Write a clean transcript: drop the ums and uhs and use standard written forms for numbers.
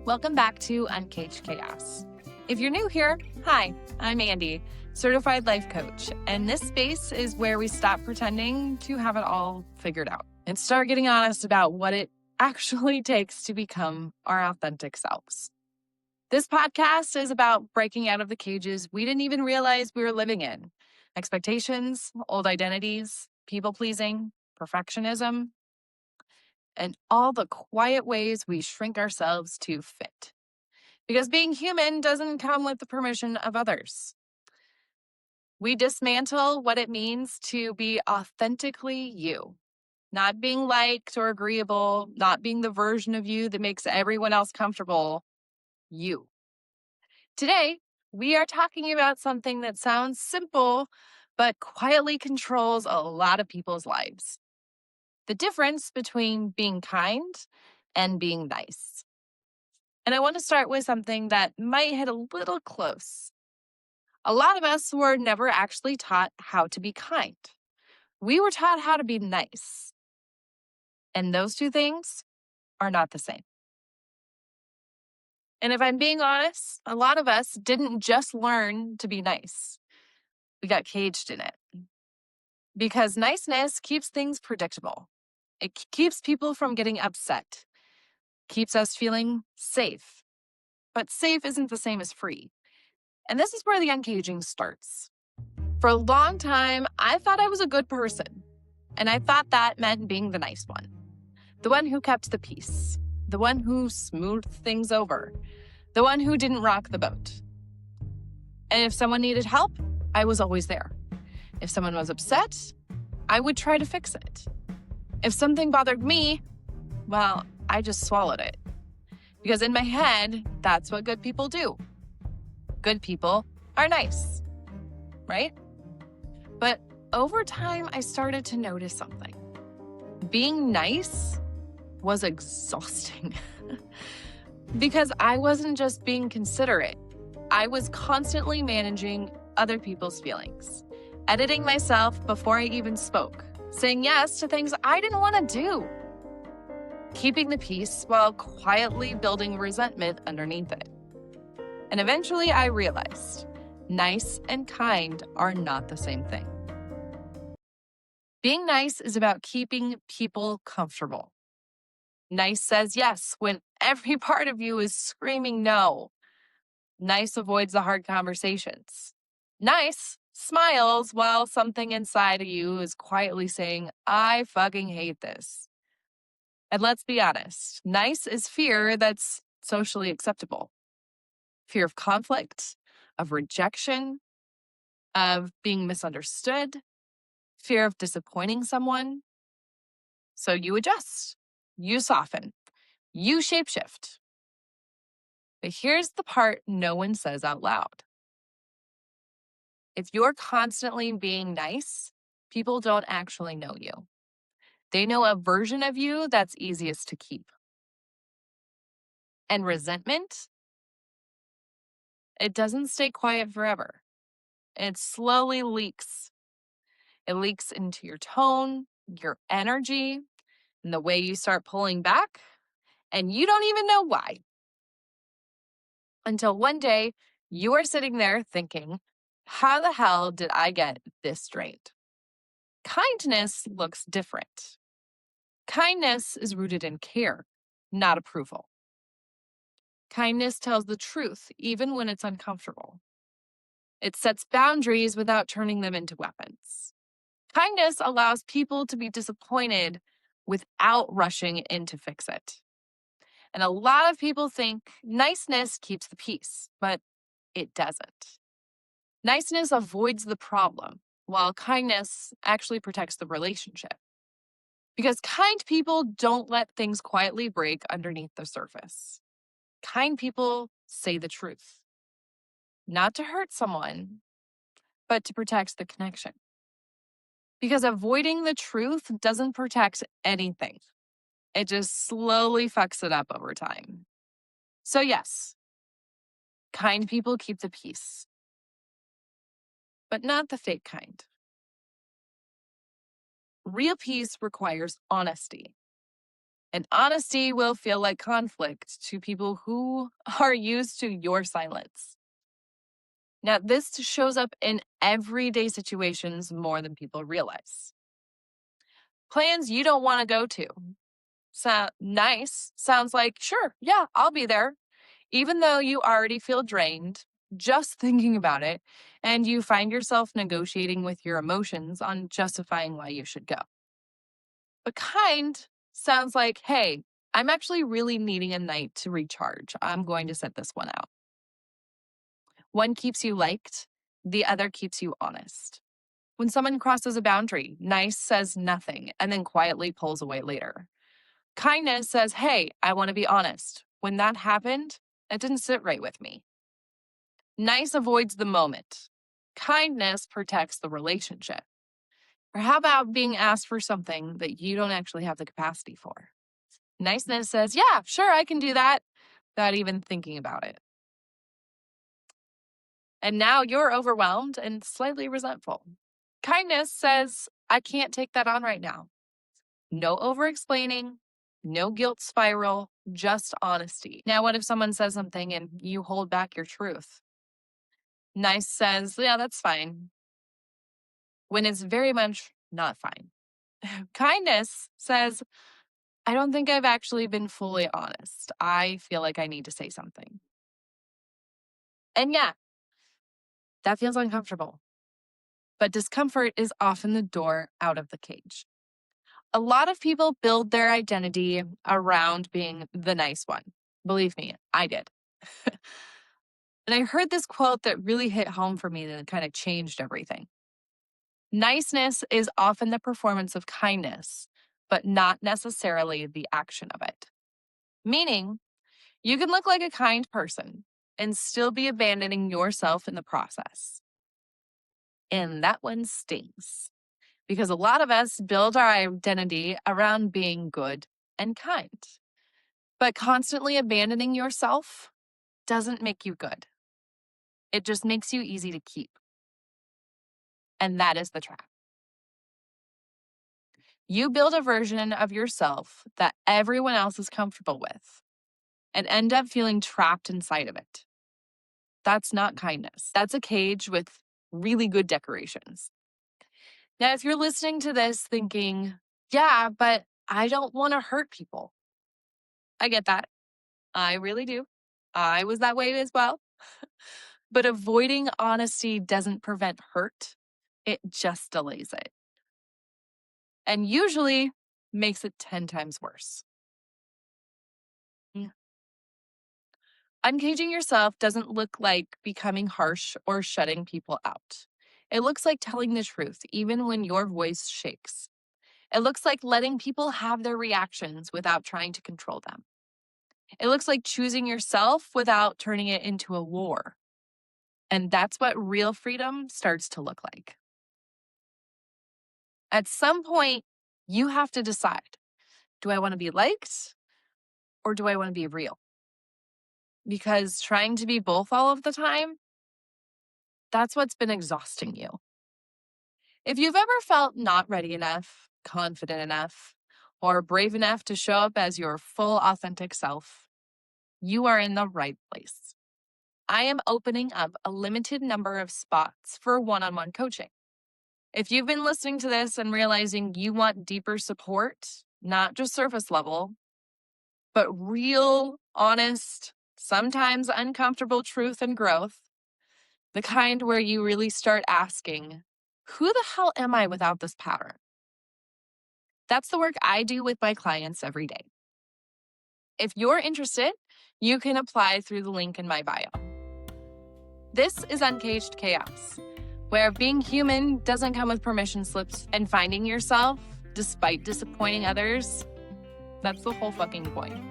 Welcome back to Uncaged Chaos. If you're new here, hi, I'm Andi, certified life coach, and this space is where we stop pretending to have it all figured out and start getting honest about what it actually takes to become our authentic selves. This podcast is about breaking out of the cages we didn't even realize we were living in. Expectations, old identities, people-pleasing, perfectionism, and all the quiet ways we shrink ourselves to fit. Because being human doesn't come with the permission of others. We dismantle what it means to be authentically you, not being liked or agreeable, not being the version of you that makes everyone else comfortable, you. Today, we are talking about something that sounds simple, but quietly controls a lot of people's lives. The difference between being kind and being nice. And I want to start with something that might hit a little close. A lot of us were never actually taught how to be kind. We were taught how to be nice. And those two things are not the same. And if I'm being honest, a lot of us didn't just learn to be nice. We got caged in it. Because niceness keeps things predictable. It keeps people from getting upset. Keeps us feeling safe. But safe isn't the same as free. And this is where the uncaging starts. For a long time, I thought I was a good person. And I thought that meant being the nice one. The one who kept the peace. The one who smoothed things over. The one who didn't rock the boat. And if someone needed help, I was always there. If someone was upset, I would try to fix it. If something bothered me, well, I just swallowed it. Because in my head, that's what good people do. Good people are nice, right? But over time, I started to notice something. Being nice was exhausting because I wasn't just being considerate. I was constantly managing other people's feelings, editing myself before I even spoke, saying yes to things I didn't want to do, keeping the peace while quietly building resentment underneath it. And eventually I realized nice and kind are not the same thing. Being nice is about keeping people comfortable. Nice says yes when every part of you is screaming no. Nice avoids the hard conversations. Nice smiles while something inside of you is quietly saying, I fucking hate this. And let's be honest, nice is fear that's socially acceptable. Fear of conflict, of rejection, of being misunderstood, fear of disappointing someone. So you adjust, you soften, you shapeshift. But here's the part no one says out loud. If you're constantly being nice, people don't actually know you. They know a version of you that's easiest to keep. And resentment, it doesn't stay quiet forever. It slowly leaks. It leaks into your tone, your energy, and the way you start pulling back, and you don't even know why. Until one day, you are sitting there thinking, how the hell did I get this drained? Kindness looks different. Kindness is rooted in care, not approval. Kindness tells the truth, even when it's uncomfortable. It sets boundaries without turning them into weapons. Kindness allows people to be disappointed without rushing in to fix it. And a lot of people think niceness keeps the peace, but it doesn't. Niceness avoids the problem, while kindness actually protects the relationship. Because kind people don't let things quietly break underneath the surface. Kind people say the truth. Not to hurt someone, but to protect the connection. Because avoiding the truth doesn't protect anything. It just slowly fucks it up over time. So yes, kind people keep the peace. But not the fake kind. Real peace requires honesty. And honesty will feel like conflict to people who are used to your silence. Now, this shows up in everyday situations more than people realize. Plans you don't want to go to. Nice sounds like, sure, yeah, I'll be there. Even though you already feel drained, just thinking about it, and you find yourself negotiating with your emotions on justifying why you should go. But kind sounds like, hey, I'm actually really needing a night to recharge. I'm going to set this one out. One keeps you liked, the other keeps you honest. When someone crosses a boundary, nice says nothing and then quietly pulls away later. Kindness says, hey, I want to be honest. When that happened, it didn't sit right with me. Nice avoids the moment. Kindness protects the relationship. Or how about being asked for something that you don't actually have the capacity for? Niceness says, yeah, sure, I can do that, without even thinking about it. And now you're overwhelmed and slightly resentful. Kindness says, I can't take that on right now. No over-explaining, no guilt spiral, just honesty. Now, what if someone says something and you hold back your truth? Nice says, yeah, that's fine, when it's very much not fine. Kindness says, I don't think I've actually been fully honest. I feel like I need to say something. And yeah, that feels uncomfortable. But discomfort is often the door out of the cage. A lot of people build their identity around being the nice one. Believe me, I did. And I heard this quote that really hit home for me that kind of changed everything. Niceness is often the performance of kindness, but not necessarily the action of it. Meaning, you can look like a kind person and still be abandoning yourself in the process. And that one stings. Because a lot of us build our identity around being good and kind. But constantly abandoning yourself doesn't make you good. It just makes you easy to keep. And that is the trap. You build a version of yourself that everyone else is comfortable with and end up feeling trapped inside of it. That's not kindness. That's a cage with really good decorations. Now, if you're listening to this thinking, yeah, but I don't want to hurt people. I get that. I really do. I was that way as well. But avoiding honesty doesn't prevent hurt. It just delays it. And usually makes it 10 times worse. Uncaging yourself doesn't look like becoming harsh or shutting people out. It looks like telling the truth, even when your voice shakes. It looks like letting people have their reactions without trying to control them. It looks like choosing yourself without turning it into a war. And that's what real freedom starts to look like. At some point, you have to decide, do I want to be liked or do I want to be real? Because trying to be both all of the time, that's what's been exhausting you. If you've ever felt not ready enough, confident enough, or brave enough to show up as your full authentic self, you are in the right place. I am opening up a limited number of spots for one-on-one coaching. If you've been listening to this and realizing you want deeper support, not just surface level, but real, honest, sometimes uncomfortable truth and growth, the kind where you really start asking, who the hell am I without this pattern? That's the work I do with my clients every day. If you're interested, you can apply through the link in my bio. This is Uncaged Chaos, where being human doesn't come with permission slips and finding yourself, despite disappointing others, that's the whole fucking point.